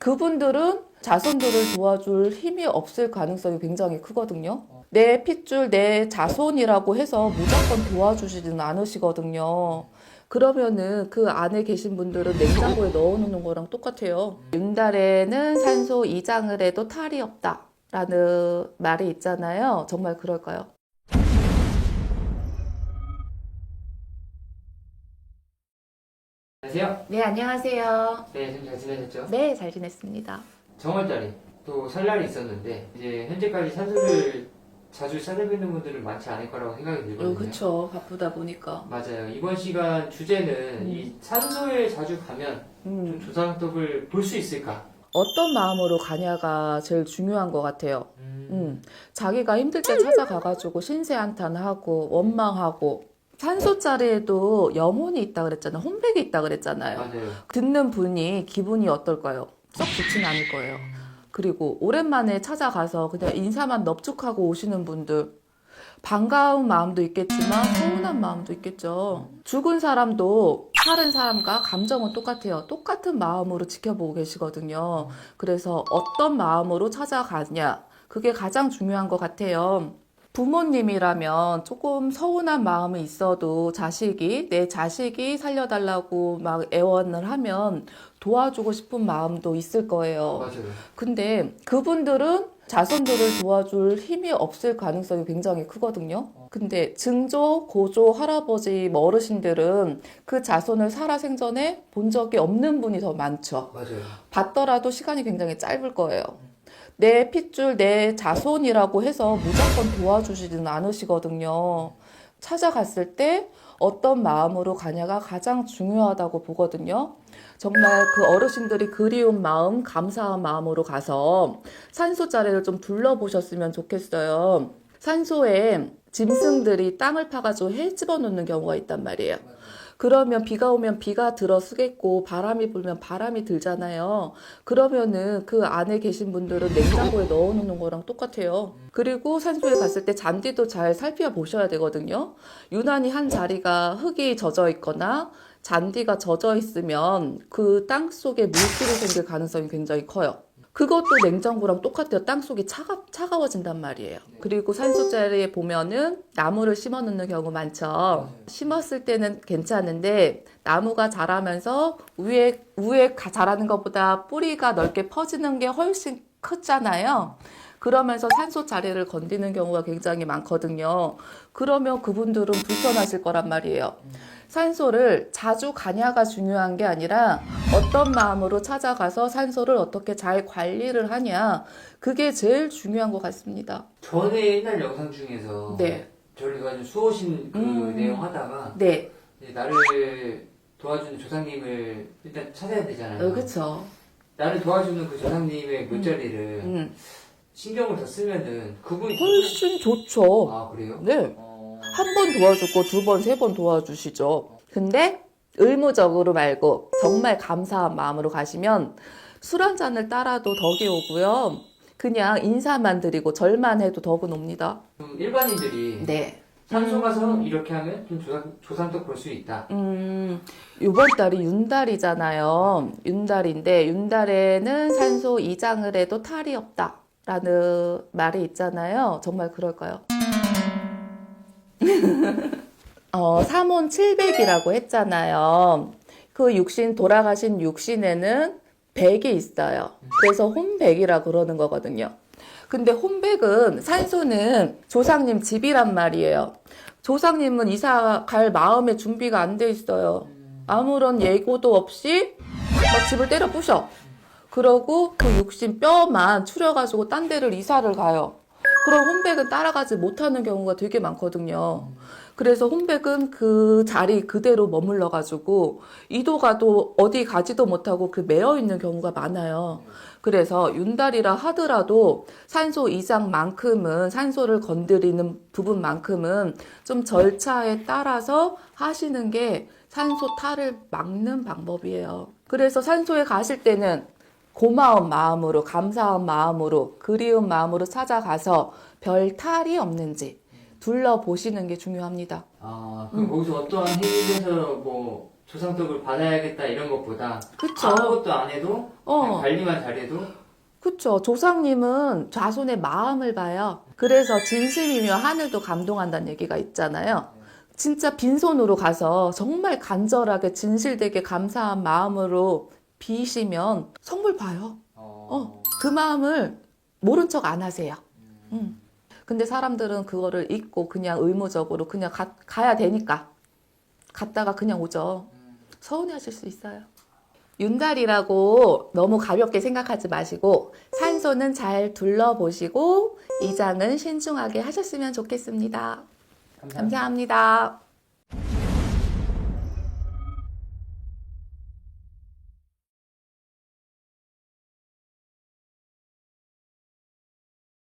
그분들은 자손들을 도와줄 힘이 없을 가능성이 굉장히 크거든요. 내 핏줄, 내 자손이라고 해서 무조건 도와주지는 않으시거든요. 그러면은 그 안에 계신 분들은 냉장고에 넣어놓는 거랑 똑같아요. 윤달에는 산소 이장을 해도 탈이 없다 라는 말이 있잖아요. 정말 그럴까요? 안녕하세요. 네, 안녕하세요. 네, 좀 잘 지내셨죠? 네, 잘 지냈습니다. 정월달에 또 설날이 있었는데 이제 현재까지 산소를 자주 찾아뵙는 분들은 많지 않을 거라고 생각이 들거든요. 그쵸. 바쁘다 보니까. 맞아요. 이번 시간 주제는 이 산소에 자주 가면 좀 조상덕을 볼 수 있을까? 어떤 마음으로 가냐가 제일 중요한 것 같아요. 자기가 힘들 때 찾아가가지고 신세한탄하고 원망하고 산소 자리에도 영혼이 있다 그랬잖아요. 혼백이 있다 그랬잖아요. 맞아요. 듣는 분이 기분이 어떨까요? 썩 좋지는 않을 거예요. 그리고 오랜만에 찾아가서 그냥 인사만 넙죽하고 오시는 분들 반가운 마음도 있겠지만 서운한 마음도 있겠죠. 죽은 사람도 살은 사람과 감정은 똑같아요. 똑같은 마음으로 지켜보고 계시거든요. 그래서 어떤 마음으로 찾아가냐 그게 가장 중요한 것 같아요. 부모님이라면 조금 서운한 마음이 있어도 내 자식이 살려달라고 막 애원을 하면 도와주고 싶은 마음도 있을 거예요. 맞아요. 근데 그분들은 자손들을 도와줄 힘이 없을 가능성이 굉장히 크거든요. 근데 증조, 고조, 할아버지, 어르신들은 그 자손을 살아생전에 본 적이 없는 분이 더 많죠. 맞아요. 봤더라도 시간이 굉장히 짧을 거예요. 내 핏줄, 내 자손이라고 해서 무조건 도와주지는 않으시거든요. 찾아갔을 때 어떤 마음으로 가냐가 가장 중요하다고 보거든요. 정말 그 어르신들이 그리운 마음, 감사한 마음으로 가서 산소 자리를 좀 둘러보셨으면 좋겠어요. 산소에 짐승들이 땅을 파가지고 해 집어넣는 경우가 있단 말이에요. 그러면 비가 오면 비가 들어쓰겠고 바람이 불면 바람이 들잖아요. 그러면은 그 안에 계신 분들은 냉장고에 넣어놓는 거랑 똑같아요. 그리고 산소에 갔을 때 잔디도 잘 살펴보셔야 되거든요. 유난히 한 자리가 흙이 젖어 있거나 잔디가 젖어 있으면 그 땅 속에 물질이 생길 가능성이 굉장히 커요. 그것도 냉장고랑 똑같아요. 땅속이 차가워진단 말이에요. 그리고 산소 자리에 보면은 나무를 심어 놓는 경우 많죠. 심었을 때는 괜찮은데 나무가 자라면서 위에 자라는 것보다 뿌리가 넓게 퍼지는 게 훨씬 크잖아요. 그러면서 산소 자리를 건드리는 경우가 굉장히 많거든요. 그러면 그분들은 불편하실 거란 말이에요. 산소를 자주 가냐가 중요한 게 아니라 어떤 마음으로 찾아가서 산소를 어떻게 잘 관리를 하냐 그게 제일 중요한 것 같습니다. 전에 옛날 영상 중에서 네. 저희가 좀 수호신 그 내용 하다가 네, 이제 나를 도와주는 조상님을 일단 찾아야 되잖아요. 그렇죠. 나를 도와주는 그 조상님의 물자리를 신경을 더 쓰면은 그분이 훨씬 좋죠. 아 그래요? 네, 한 번 도와주고 두 번, 세 번 도와주시죠. 근데 의무적으로 말고 정말 감사한 마음으로 가시면 술 한 잔을 따라도 덕이 오고요. 그냥 인사만 드리고 절만 해도 덕은 옵니다. 좀 일반인들이 네. 산소 가서 이렇게 하면 좀 조상도 볼 수 있다. 이번 달이 윤달이잖아요. 윤달인데 윤달에는 산소 이장을 해도 탈이 없다 라는 말이 있잖아요. 정말 그럴까요? 삼혼 7백이라고 했잖아요. 그 육신, 돌아가신 육신에는 백이 있어요. 그래서 혼백이라 그러는 거거든요. 근데 혼백은 산소는 조상님 집이란 말이에요. 조상님은 이사 갈 마음의 준비가 안 돼 있어요. 아무런 예고도 없이 막 집을 때려 부셔. 그러고 그 육신 뼈만 추려가지고 딴 데를 이사를 가요. 그럼 혼백은 따라가지 못하는 경우가 되게 많거든요. 그래서 혼백은 그 자리 그대로 머물러가지고 이도 가도 어디 가지도 못하고 그 매여 있는 경우가 많아요. 그래서 윤달이라 하더라도 산소 이장만큼은 산소를 건드리는 부분만큼은 좀 절차에 따라서 하시는 게 산소 탈을 막는 방법이에요. 그래서 산소에 가실 때는 고마운 마음으로, 감사한 마음으로, 그리운 마음으로 찾아가서 별 탈이 없는지 둘러보시는 게 중요합니다. 그럼 거기서 어떠한 행위에서 뭐 조상덕을 받아야겠다 이런 것보다 그쵸. 아무것도 안 해도 그냥 관리만 잘해도 그쵸. 조상님은 자손의 마음을 봐요. 그래서 진심이며 하늘도 감동한다는 얘기가 있잖아요. 진짜 빈손으로 가서 정말 간절하게 진실되게 감사한 마음으로 비시면 선물 봐요. 그 마음을 모른 척 안 하세요. 근데 사람들은 그거를 잊고 그냥 의무적으로 그냥 가야 되니까 갔다가 그냥 오죠. 서운해하실 수 있어요. 윤달이라고 너무 가볍게 생각하지 마시고 산소는 잘 둘러보시고 이장은 신중하게 하셨으면 좋겠습니다. 감사합니다.